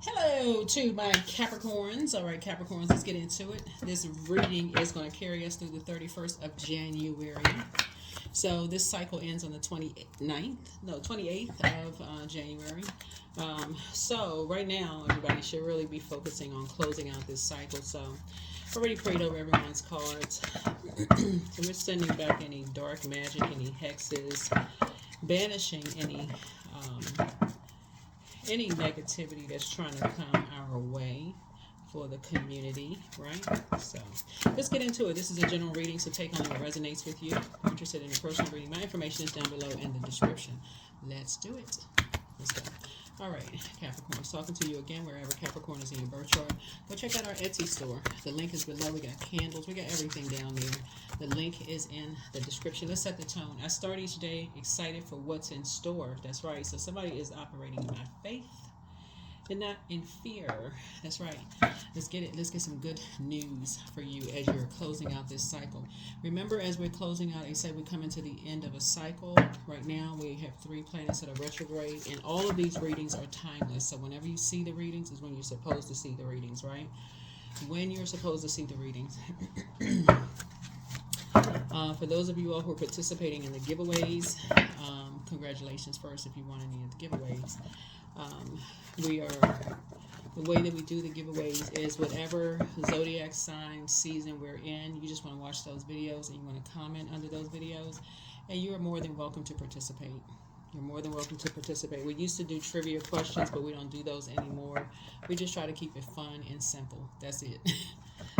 Hello to my Capricorns. All right, Capricorns, let's get into it. This reading is going to carry us through the 31st of January. So this cycle ends on the 28th of January. So right now, everybody should really be focusing on closing out this cycle. So I already prayed over everyone's cards. So we're sending back any dark magic, any hexes, banishing any negativity that's trying to come our way for the community, right? So let's get into it. This is a general reading, so take on what resonates with you. If you're interested in a personal reading, my information is down below in the description. Let's do it. Let's go. All right, Capricorn, talking to you again wherever Capricorn is in your birth chart. Go check out our Etsy store. The link is below. We got candles. We got everything down there. The link is in the description. Let's set the tone. I start each day excited for what's in store. That's right. So somebody is operating by faith and not in fear. That's right. Let's get it. Let's get some good news for you as you're closing out this cycle. Remember, as we're closing out, I said we come into the end of a cycle. Right now, we have 3 planets that are retrograde, and all of these readings are timeless. So whenever you see the readings is when you're supposed to see the readings, right? When you're supposed to see the readings. For those of you all who are participating in the giveaways, congratulations first if you want any of the giveaways. The way that we do the giveaways is whatever Zodiac Sign season we're in, you just want to watch those videos and you want to comment under those videos, and you are more than welcome to participate. You're more than welcome to participate. We used to do trivia questions, but we don't do those anymore. We just try to keep it fun and simple. That's it.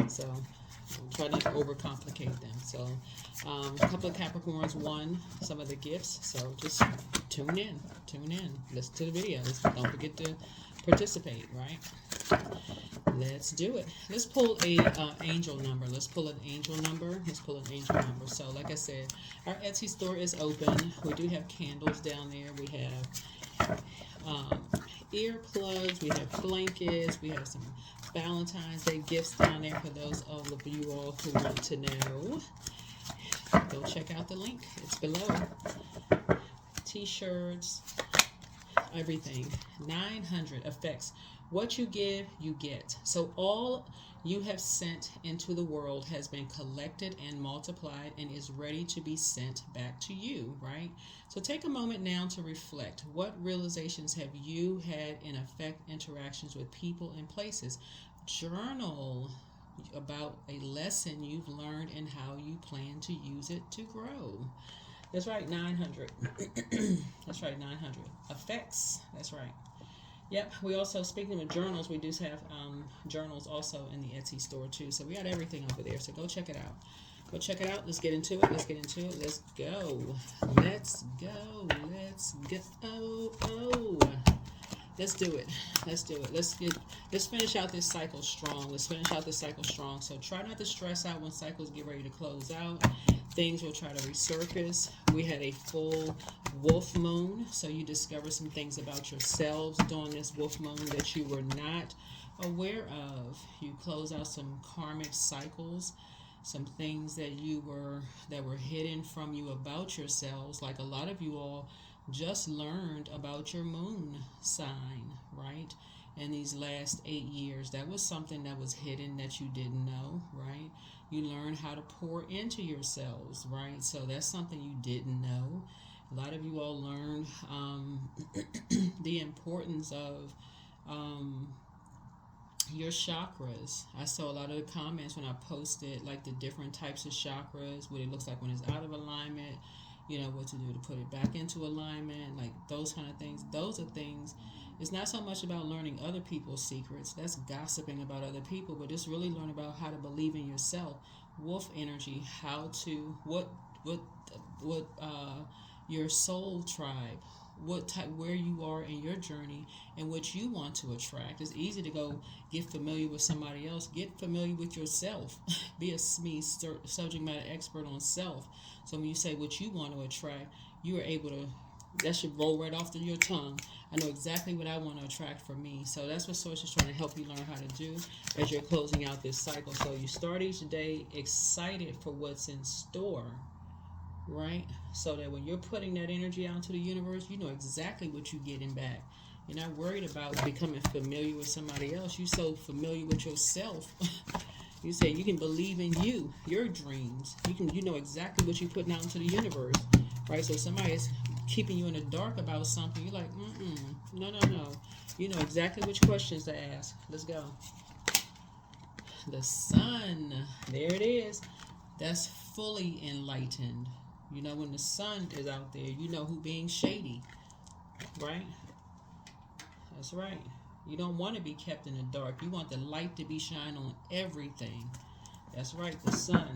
So try not to overcomplicate them. So a couple of Capricorns won some of the gifts. So just tune in. Listen to the videos. Don't forget to participate, right? Let's do it. Let's pull a angel number. Let's pull an angel number. So like I said, our Etsy store is open. We do have candles down there. We have earplugs. We have blankets. We have some Valentine's Day gifts down there for those of you all who want to know. Go check out the link. It's below. T-shirts, everything. 900 effects. What you give, you get. So all you have sent into the world has been collected and multiplied and is ready to be sent back to you, right? So take a moment now to reflect. What realizations have you had in effect interactions with people and places? Journal about a lesson you've learned and how you plan to use it to grow. That's right, 900. That's right, 900. Effects. That's right. Yep, we also, speaking of journals, we do have journals also in the Etsy store too. So we got everything over there. So go check it out. Let's get into it. Let's go. Let's do it. Let's finish out this cycle strong. So try not to stress out when cycles get ready to close out. Things will try to resurface. We had a full wolf moon, so you discover some things about yourselves during this wolf moon that you were not aware of. You close out some karmic cycles, some things that were hidden from you about yourselves. Like a lot of you all just learned about your moon sign, right? In these last 8 years, that was something that was hidden that you didn't know, right? You learn how to pour into yourselves, right? So that's something you didn't know. A lot of you all learned the importance of your chakras. I saw a lot of the comments when I posted like the different types of chakras, what it looks like when it's out of alignment, what to do to put it back into alignment, like those kind of things. Those are things. It's not so much about learning other people's secrets. That's gossiping about other people, but it's really learn about how to believe in yourself. Wolf energy, how to what your soul tribe, what type, where you are in your journey, and what you want to attract. It's easy to go get familiar with somebody else. Get familiar with yourself. Be a subject matter expert on self. So when you say what you want to attract, you are able to. That should roll right off your tongue. I know exactly what I want to attract for me. So that's what Source is trying to help you learn how to do as you're closing out this cycle. So you start each day excited for what's in store, right? So that when you're putting that energy out into the universe, you know exactly what you're getting back. You're not worried about becoming familiar with somebody else. You're so familiar with yourself. You say you can believe in your dreams. You know exactly what you're putting out into the universe, right? So somebody is keeping you in the dark about something. You're like, no, no, no. You know exactly which questions to ask. Let's go. The sun, there it is. That's fully enlightened. You know, when the sun is out there, you know who being shady, right? That's right. You don't want to be kept in the dark. You want the light to be shined on everything. That's right, the sun.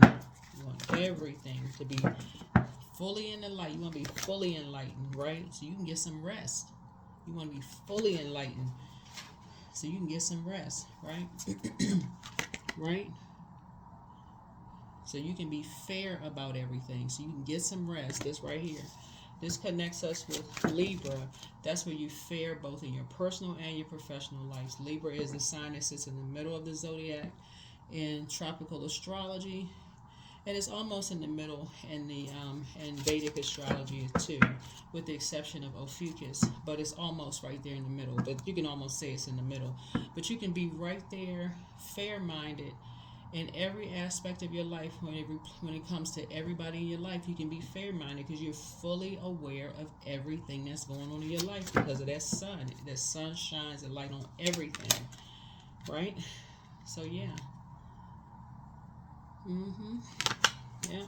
You want everything to be fully in the light. You want to be fully enlightened, right? So you can get some rest. You want to be fully enlightened so you can get some rest, right? Right? So you can be fair about everything. So you can get some rest. This right here. This connects us with Libra. That's where you fare both in your personal and your professional lives. Libra is the sign that sits in the middle of the zodiac in tropical astrology, and it's almost in the middle in the in Vedic astrology too, with the exception of Ophiuchus. But it's almost right there in the middle. But you can almost say it's in the middle. But you can be right there, fair-minded. In every aspect of your life, when it comes to everybody in your life, you can be fair-minded because you're fully aware of everything that's going on in your life because of that sun. That sun shines a light on everything, right? So yeah, yeah.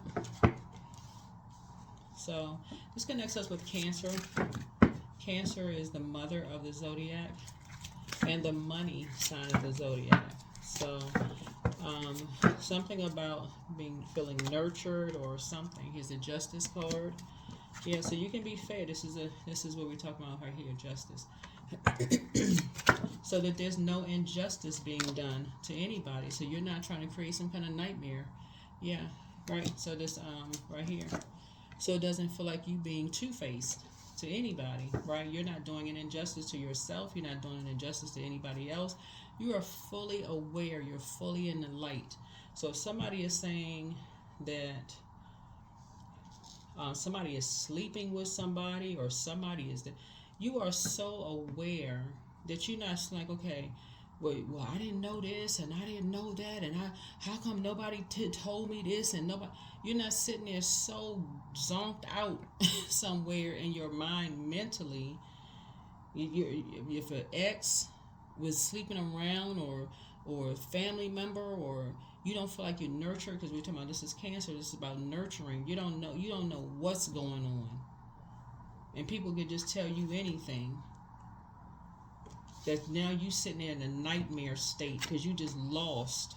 So this connects us with Cancer. Cancer is the mother of the zodiac and the money sign of the zodiac. So. Something about feeling nurtured or something. Here's the Justice card. Yeah, so you can be fair. This is what we're talking about right here, justice. So that there's no injustice being done to anybody. So you're not trying to create some kind of nightmare. Yeah, right. So this right here. So it doesn't feel like you being two-faced to anybody, right? You're not doing an injustice to yourself. You're not doing an injustice to anybody else. You are fully aware. You're fully in the light. So if somebody is saying that somebody is sleeping with somebody or somebody is that, you are so aware that you're not like, okay, well, I didn't know this and I didn't know that and how come nobody told me this and nobody. You're not sitting there so zonked out somewhere in your mind mentally. If an ex was sleeping around or a family member, or you don't feel like you're nurtured, because we're talking about this is Cancer. This is about nurturing. You don't know what's going on, and people can just tell you anything. That now you sitting there in a nightmare state because you just lost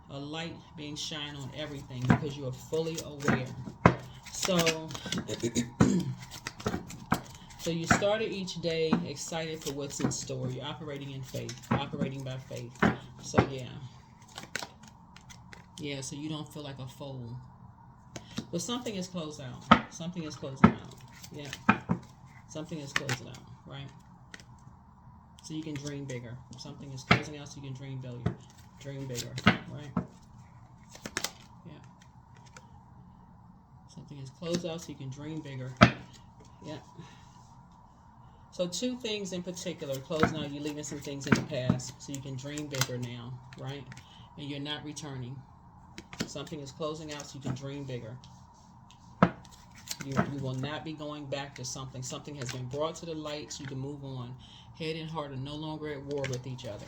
a light being shined on everything because you are fully aware. So so you started each day excited for what's in store. You're operating in faith, operating by faith. So yeah, so you don't feel like a fool. But something is closed out. Something is closing out. Yeah, something is closing out, right? So you can dream bigger. Something is closing out so you can dream bigger. Dream bigger, right? Yeah. Something is closed out so you can dream bigger. Yeah. So two things in particular, closing out, you're leaving some things in the past so you can dream bigger now, right? And you're not returning. Something is closing out so you can dream bigger. You will not be going back to something. Something has been brought to the light so you can move on. Head and heart are no longer at war with each other.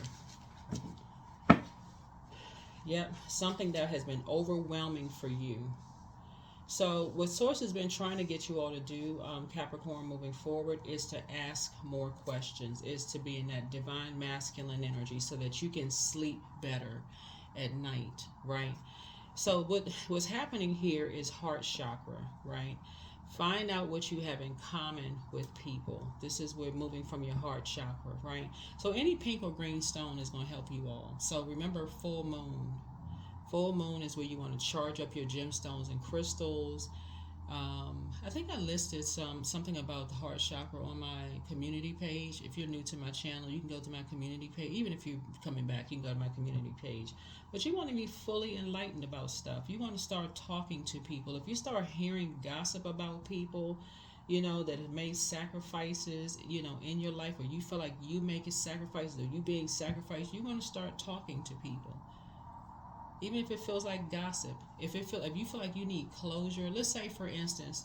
Yep, something that has been overwhelming for you. So what Source has been trying to get you all to do, Capricorn, moving forward, is to ask more questions, is to be in that divine masculine energy so that you can sleep better at night, right? So what's happening here is heart chakra, right? Find out what you have in common with people. This is where moving from your heart chakra, right? So any pink or green stone is going to help you all. So remember full moon. Full moon is where you want to charge up your gemstones and crystals. I think I listed something about the heart chakra on my community page. If you're new to my channel, you can go to my community page. Even if you're coming back, you can go to my community page. But you want to be fully enlightened about stuff. You want to start talking to people. If you start hearing gossip about people, that have made sacrifices, in your life, or you feel like you making sacrifices or you being sacrificed, you're going to start talking to people. Even if it feels like gossip, if you feel like you need closure, let's say for instance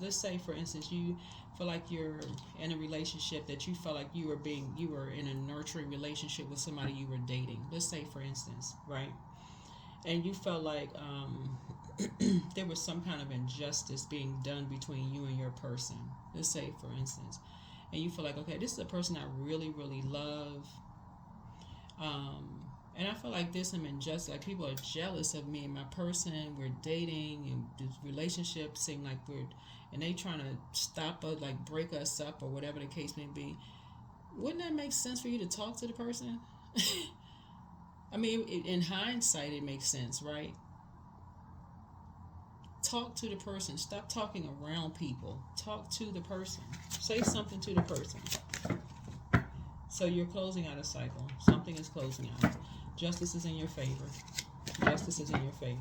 you feel like you're in a relationship that you felt like you were in a nurturing relationship with somebody you were dating. Let's say for instance, right? And you felt like there was some kind of injustice being done between you and your person. Let's say for instance, and you feel like, okay, this is a person I really, really love. And I feel like there's some injustice. Like people are jealous of me and my person. We're dating, and this relationship seem like and they trying to stop us, like break us up, or whatever the case may be. Wouldn't that make sense for you to talk to the person? I mean, in hindsight, it makes sense, right? Talk to the person. Stop talking around people. Talk to the person. Say something to the person. So you're closing out a cycle. Something is closing out. Justice is in your favor. Justice is in your favor.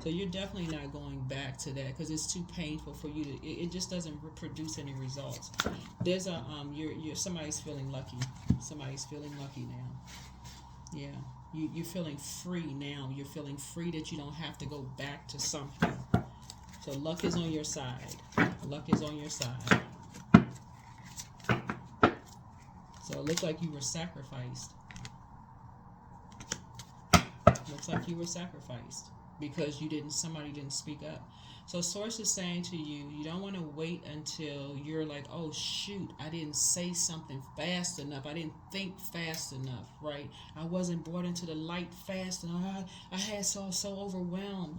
So you're definitely not going back to that because it's too painful for you to. It just doesn't produce any results. There's somebody's feeling lucky. Somebody's feeling lucky now. Yeah, you're feeling free now. You're feeling free that you don't have to go back to something. So luck is on your side. Luck is on your side. So it looks like you were sacrificed. Looks like you were sacrificed because somebody didn't speak up. So source is saying to you, you don't want to wait until you're like, oh shoot, I didn't say something fast enough. I didn't think fast enough, right? I wasn't brought into the light fast enough. I had so overwhelmed.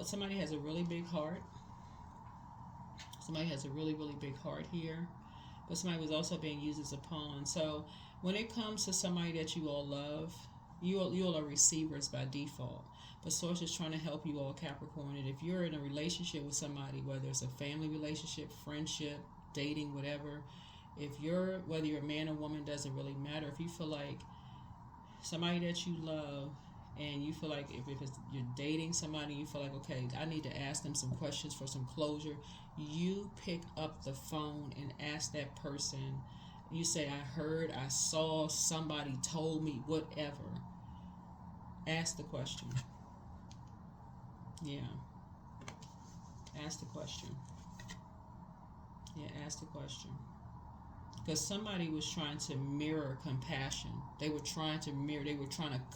Somebody has a really big heart. Somebody has a really, really big heart here. But somebody was also being used as a pawn. So when it comes to somebody that you all love, you all are receivers by default. But source is trying to help you all, Capricorn. And if you're in a relationship with somebody, whether it's a family relationship, friendship, dating, whatever, whether you're a man or woman, doesn't really matter. If you feel like somebody that you love, and you feel like if you're dating somebody, you feel like, okay, I need to ask them some questions for some closure, you pick up the phone and ask that person. You say, I heard, I saw, somebody told me, whatever. Ask the question. Yeah. Ask the question. Yeah, ask the question. Because somebody was trying to mirror compassion. They were trying to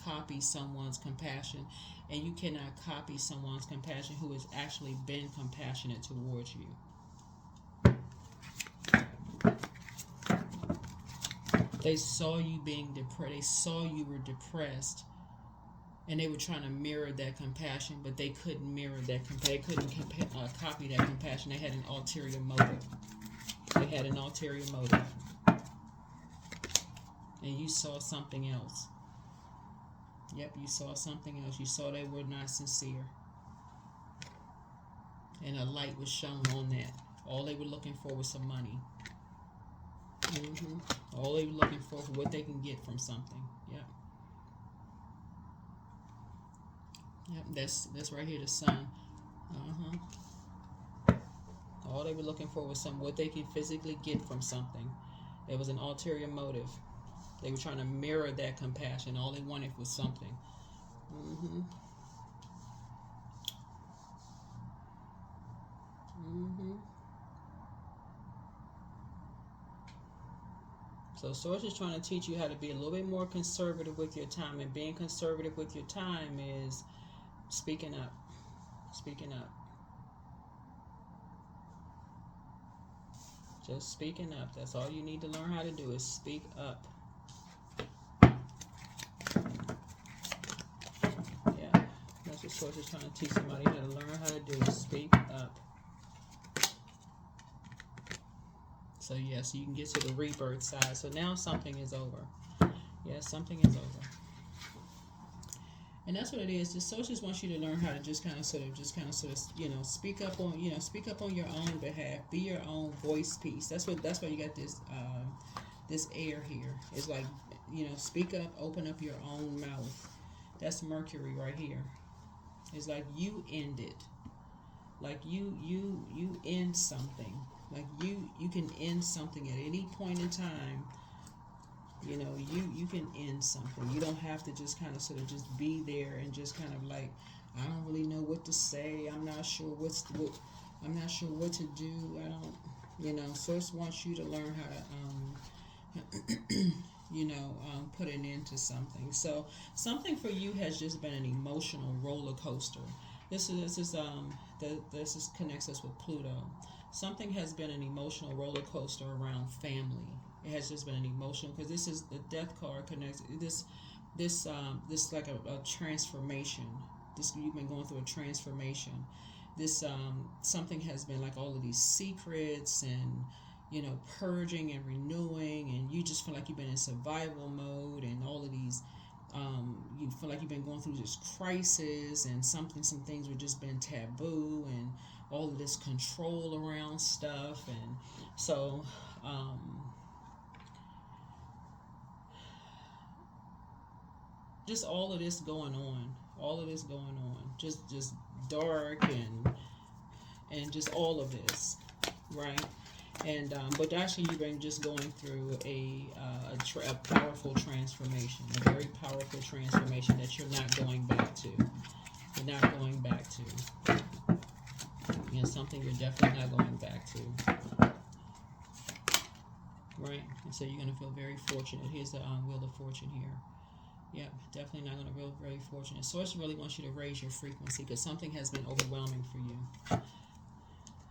copy someone's compassion. And you cannot copy someone's compassion who has actually been compassionate towards you. They saw you being depressed. They saw you were depressed. And they were trying to mirror that compassion, but they couldn't mirror that compassion. They couldn't copy that compassion. They had an ulterior motive. And you saw something else. Yep, you saw something else. You saw they were not sincere. And a light was shown on that. All they were looking for was some money. All they were looking for what they can get from something. Yep. Yep, that's right here, the sun. All they were looking for was what they can physically get from something. There was an ulterior motive. They were trying to mirror that compassion. All they wanted was something. So source is trying to teach you how to be a little bit more conservative with your time. And being conservative with your time is speaking up. Speaking up. Just speaking up. That's all you need to learn how to do is speak up. Yeah. That's what source is trying to teach somebody how to learn how to do is speak up. So yes, you can get to the rebirth side. So now something is over. Yes, something is over. And that's what it is. The socialist wants you to learn how to just kind of sort of speak up on your own behalf. Be your own voice piece. That's why you got this air here. It's like, speak up, open up your own mouth. That's Mercury right here. It's like you end it. Like you end something. Like you can end something at any point in time. You know, you can end something. You don't have to just kind of sort of just be there and just kind of like, I don't really know what to say. I'm not sure I'm not sure what to do. I don't, you know. Source wants you to learn how to put an end to something. So something for you has just been an emotional roller coaster. This connects us with Pluto. Something has been an emotional roller coaster around family. It has just been an emotional, because this is the death card connects this like a transformation. This, you've been going through a transformation. This something has been like all of these secrets and purging and renewing, and you just feel like you've been in survival mode, and all of these you feel like you've been going through this crisis, and some things were just been taboo, and all of this control around stuff. And so just all of this going on, just dark and just all of this, right? And but actually, you've been just going through a powerful transformation, a very powerful transformation that you're not going back to. You're not going back to. Something you're definitely not going back to. Right? And so you're going to feel very fortunate. Here's the Wheel of Fortune here. Yeah, definitely not going to feel very fortunate. Source really wants you to raise your frequency, because something has been overwhelming for you.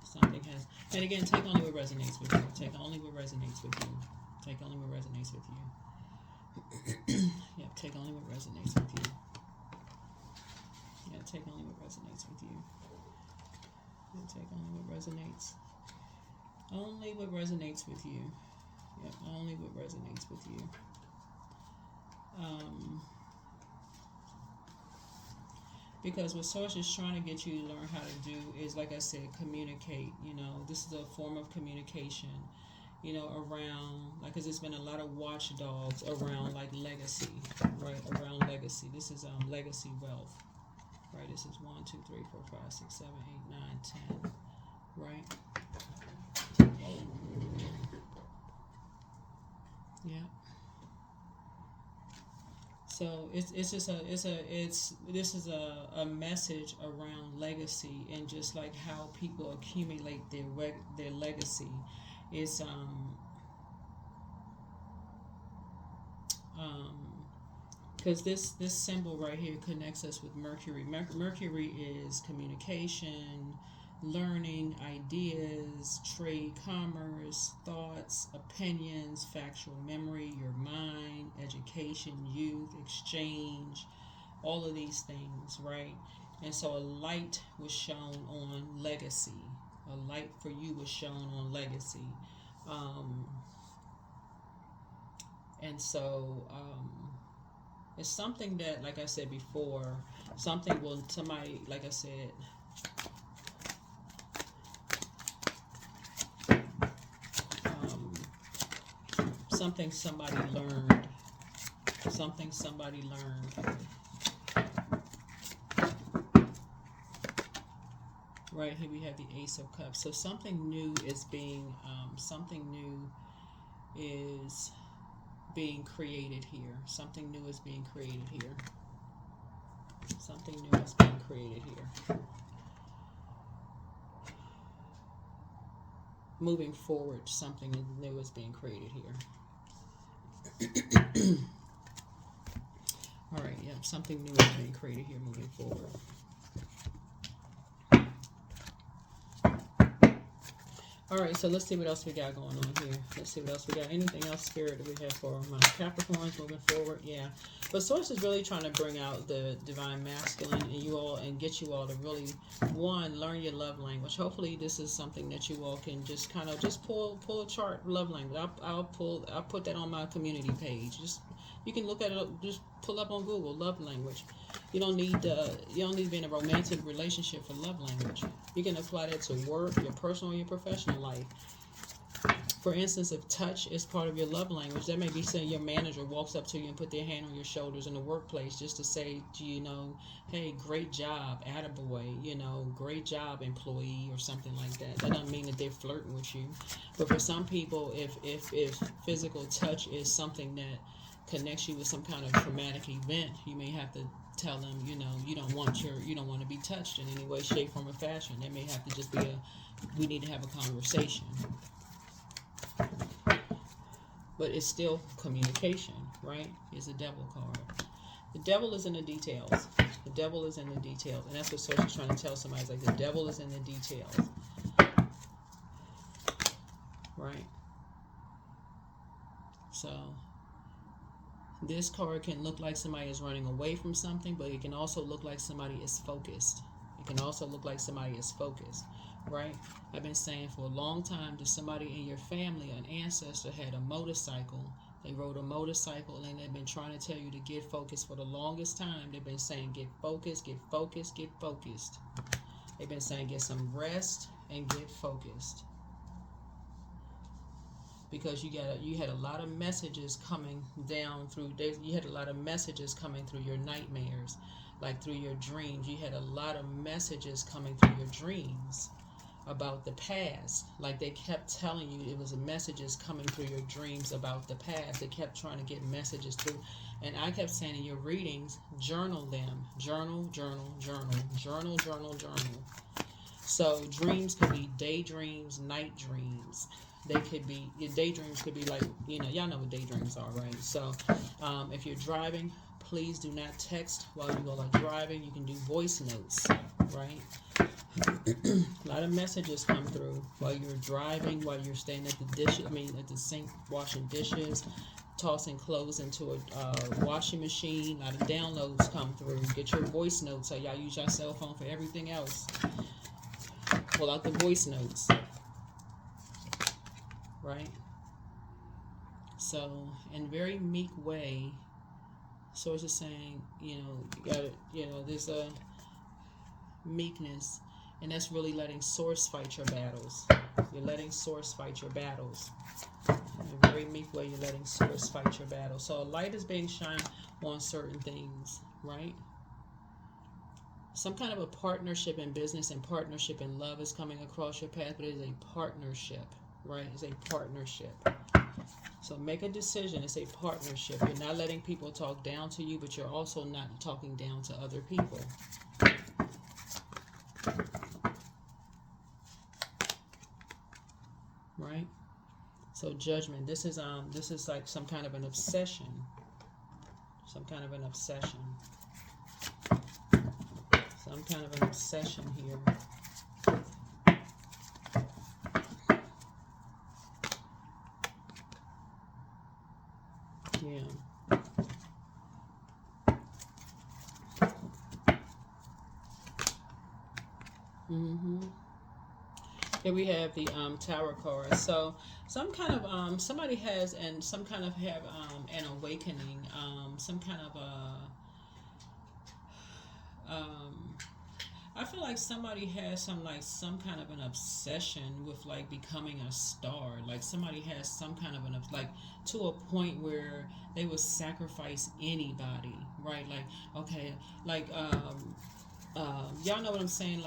Something has, and again, take only what resonates with you. Take only what resonates with you. Take only what resonates with you. Yeah, take only what resonates with you. Yeah, take only what resonates with you. Yeah, take only what resonates. Only what resonates with you. Yeah, only what resonates with you. Because what Source is trying to get you to learn how to do is, like I said, communicate. This is a form of communication, around, like, because there's been a lot of watchdogs around, like, legacy, right? Around legacy. This is legacy wealth, right? This is 1, 2, 3, 4, 5, 6, 7, 8, 9, 10, right? Yeah. So this is a message around legacy, and just like how people accumulate their legacy. It's because this symbol right here connects us with Mercury. Mercury is communication, learning, ideas, trade, commerce, thoughts, opinions, factual memory, your mind, education, youth, exchange, all of these things, right? And so a light was shown on legacy. A light for you was shown on legacy. And so it's something that, like I said before, somebody, like I said, something somebody learned. Right here we have the Ace of Cups. So something new is being created here. Something new is being created here. Something new is being created here. Moving forward, something new is being created here. All right, yeah, something new is being created here moving forward. All right, so let's see what else we got going on here. Let's see what else we got. Anything else, Spirit, that we have for my Capricorns moving forward? Yeah. But Source is really trying to bring out the divine masculine in you all, and get you all to really, one, learn your love language. Hopefully this is something that you all can just kind of just pull a chart, love language. I'll put that on my community page. You can look at it, just pull up on Google, love language. You don't need to be in a romantic relationship for love language. You can apply that to work, your personal, your professional life. For instance, if touch is part of your love language, that may be saying your manager walks up to you and put their hand on your shoulders in the workplace just to say, hey, great job, attaboy, great job, employee, or something like that. That doesn't mean that they're flirting with you. But for some people, if physical touch is something that connects you with some kind of traumatic event, you may have to tell them, you don't want to be touched in any way, shape, form, or fashion. There may have to just be we need to have a conversation. But it's still communication, right? It's a devil card. The devil is in the details. The devil is in the details. And that's what Source is trying to tell somebody. It's like the devil is in the details. Right? So, this card can look like somebody is running away from something, but it can also look like somebody is focused. It can also look like somebody is focused. Right? I've been saying for a long time that somebody in your family, an ancestor, had a motorcycle. They rode a motorcycle, and they've been trying to tell you to get focused for the longest time. They've been saying get focused, get focused, get focused. They've been saying get some rest and get focused. Because you had a lot of messages coming down through. You had a lot of messages coming through your nightmares, like through your dreams. You had a lot of messages coming through your dreams about the past. Like they kept telling you, it was messages coming through your dreams about the past. They kept trying to get messages through. And I kept saying in your readings, journal them. Journal, journal, journal. Journal, journal, journal. So dreams could be daydreams, night dreams. They could be, your daydreams could be like, y'all know what daydreams are, right? So if you're driving, please do not text while you are driving. You can do voice notes, right? A lot of messages come through while you're driving, while you're standing at the sink washing dishes, tossing clothes into a washing machine. A lot of downloads come through. Get your voice notes. So y'all use your cell phone for everything else. Pull out the voice notes. Right? So, in a very meek way, Source is saying, you gotta, there's a meekness, and that's really letting Source fight your battles. You're letting Source fight your battles. In a very meek way, you're letting Source fight your battles. So, a light is being shined on certain things, right? Some kind of a partnership in business and partnership in love is coming across your path, but it is a partnership. Right? It's a partnership. So make a decision. It's a partnership. You're not letting people talk down to you, but you're also not talking down to other people. Right? So judgment. This is like some kind of an obsession. Some kind of an obsession. Some kind of an obsession here. Yeah. Here we have the Tower card. So some kind of somebody has and some kind of have an awakening, some kind of I feel like somebody has some kind of an obsession with becoming a star. Like somebody has some kind of to a point where they would sacrifice anybody, right? Y'all know what I'm saying?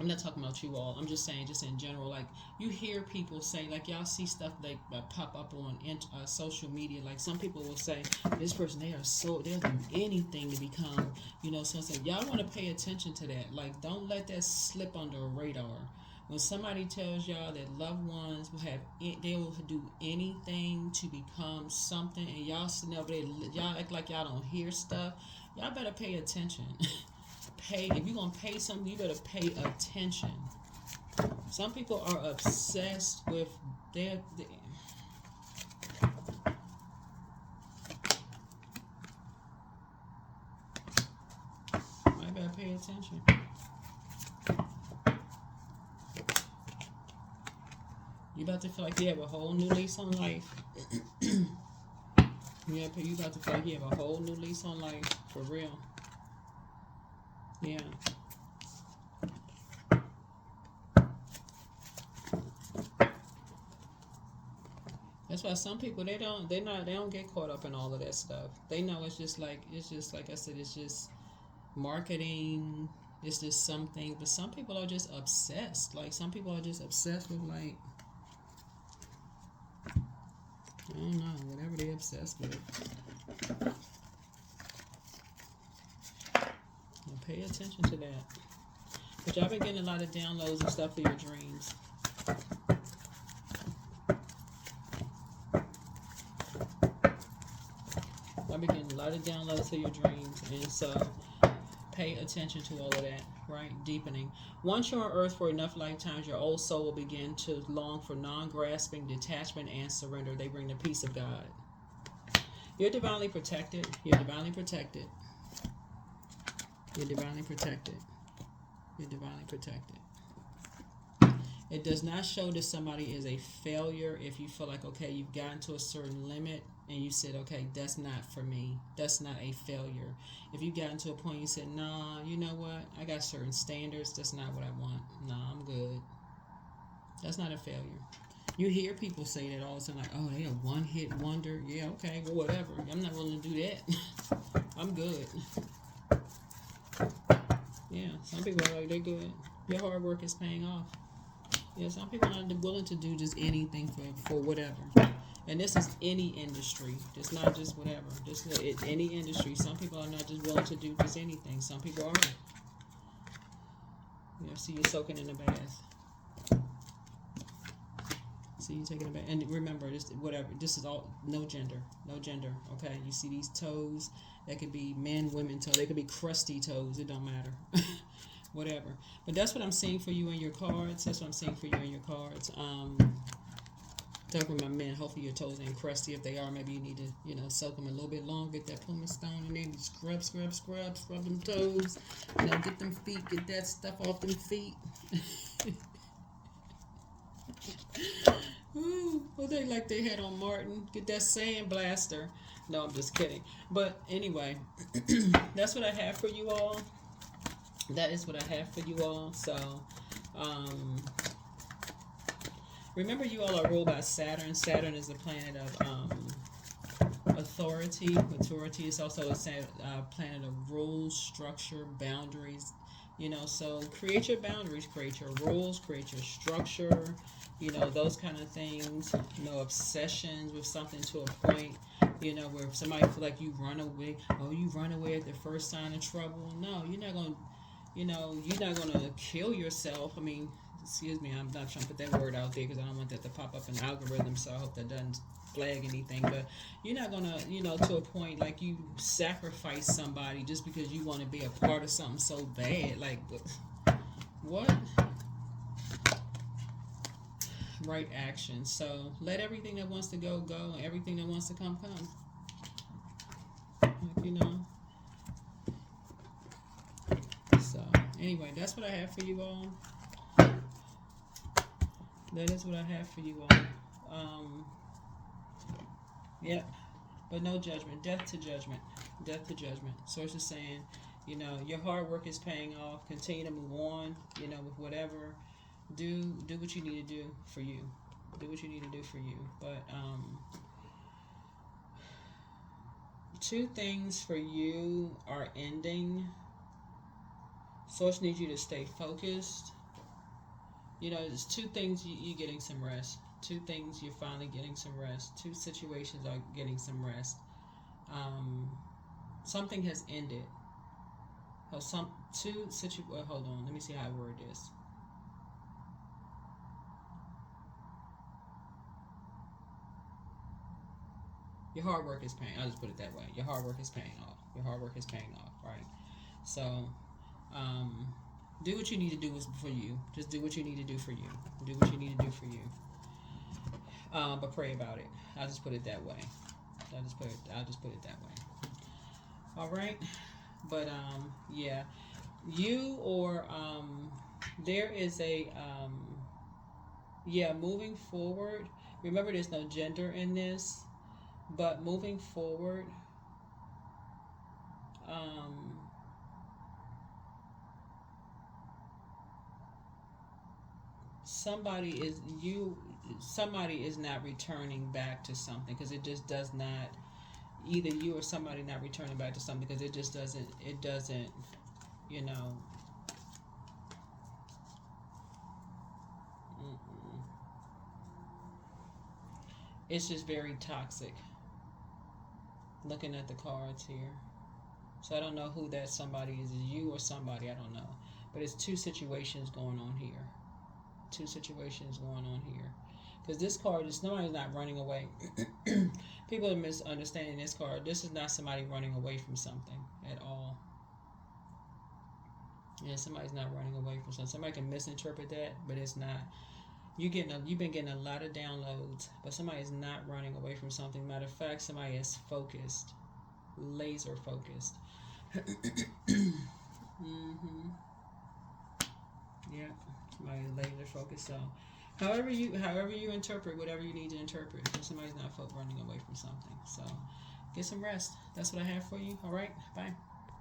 I'm not talking about you all. I'm just saying, just in general, you hear people say, y'all see stuff pop up on social media. Some people will say, this person, they'll do anything to become, so y'all want to pay attention to that. Don't let that slip under a radar. When somebody tells y'all that loved ones they will do anything to become something, and y'all sitting over there, y'all act like y'all don't hear stuff, y'all better pay attention. If you're gonna pay something, you better pay attention. Some people are obsessed with their I better pay attention. You about to feel like you have a whole new lease on life. You about to feel like you have a whole new lease on life, for real. Yeah. why some people they don't get caught up in all of that stuff. They know it's just like I said, it's just marketing. It's just something. But some people are just obsessed. Like some people are just obsessed with like, I don't know, whatever they're obsessed with. Now pay attention to that. But y'all been getting a lot of downloads and stuff for your dreams. I've been getting a lot of downloads for your dreams, and so pay attention to all of that, right? Deepening. Once you're on earth for enough lifetimes, your old soul will begin to long for non-grasping, detachment, and surrender. They bring the peace of God. You're divinely protected. You're divinely protected. You're divinely protected. You're divinely protected. It does not show that somebody is a failure if you feel like, okay, you've gotten to a certain limit and you said, okay, that's not for me. That's not a failure. If you gotten to a point you said, nah, you know what? I got certain standards. That's not what I want. Nah, I'm good. That's not a failure. You hear people say that all the time, like, oh, they a one-hit wonder. Yeah, okay, well, whatever. I'm not willing to do that. I'm good. Yeah, some people are like, they're good. Your hard work is paying off. Yeah, some people are not willing to do just anything for whatever. And this is any industry. It's not just whatever. This is any industry. Some people are not just willing to do just anything. Some people are. You know, see you soaking in the bath. See you taking a bath. And remember, this whatever. This is all no gender. No gender. Okay. You see these toes. That could be men, women toes. They could be crusty toes. It don't matter. Whatever. But that's what I'm seeing for you in your cards. That's what I'm seeing for you in your cards. Talking about men, hopefully your toes ain't crusty. If they are, maybe you need to, you know, soak them a little bit longer. Get that pumice stone in there. Scrub them toes. You know, get them feet. Get that stuff off them feet. Ooh, what they like they had on Martin. Get that sand blaster. No, I'm just kidding. But anyway, that's what I have for you all. That is what I have for you all. So, remember you all are ruled by Saturn. Saturn is the planet of authority, maturity. It's also a planet of rules, structure, boundaries. You know, so create your boundaries, create your rules, create your structure. You know, those kind of things. No obsessions with something to a point. You know, where somebody feel like you run away. Oh, you run away at the first sign of trouble. No, you're not going to. You know, you're not going to kill yourself. I mean, excuse me, I'm not trying to put that word out there because I don't want that to pop up in the algorithm, so I hope that doesn't flag anything. But you're not going to, you know, to a point like you sacrifice somebody just because you want to be a part of something so bad. Like, what? Right action. So let everything that wants to go, go, and everything that wants to come, come. Like, you know. So, anyway, that's what I have for you all. That is what I have for you all. Yeah, but no judgment. Death to judgment. Death to judgment. Source is saying, you know, your hard work is paying off. Continue to move on, you know, with whatever. Do what you need to do for you. Do what you need to do for you. But, two things for you are ending. Source needs you to stay focused. You know, there's two things you're getting some rest. Two things you're finally getting some rest. Two situations are getting some rest. Something has ended. Hold on. Let me see how I word this. Your hard work is paying. I'll just put it that way. Your hard work is paying off. Your hard work is paying off, right? So, do what you need to do for you. Just do what you need to do for you. Do what you need to do for you. But pray about it. I'll just put it that way. I'll just put it that way. All right. But yeah, you or there is a moving forward. Remember, there's no gender in this, but moving forward, somebody is somebody is not returning back to something, because it just does not, either you or somebody not returning back to something, because it just doesn't, you know, it's just very toxic. Looking at the cards here. So I don't know who that somebody is you or somebody, I don't know. But it's two situations going on here. Two situations going on here. Because this card is, somebody's not running away. People are misunderstanding this card. This is not somebody running away from something at all. Yeah, somebody's not running away from something. Somebody can misinterpret that, but it's not. You've been getting a lot of downloads, but somebody is not running away from something. Matter of fact, somebody is focused, laser focused. Yeah, somebody is laser focused. So, however you interpret whatever you need to interpret, but somebody's not running away from something. So, get some rest. That's what I have for you. All right, bye.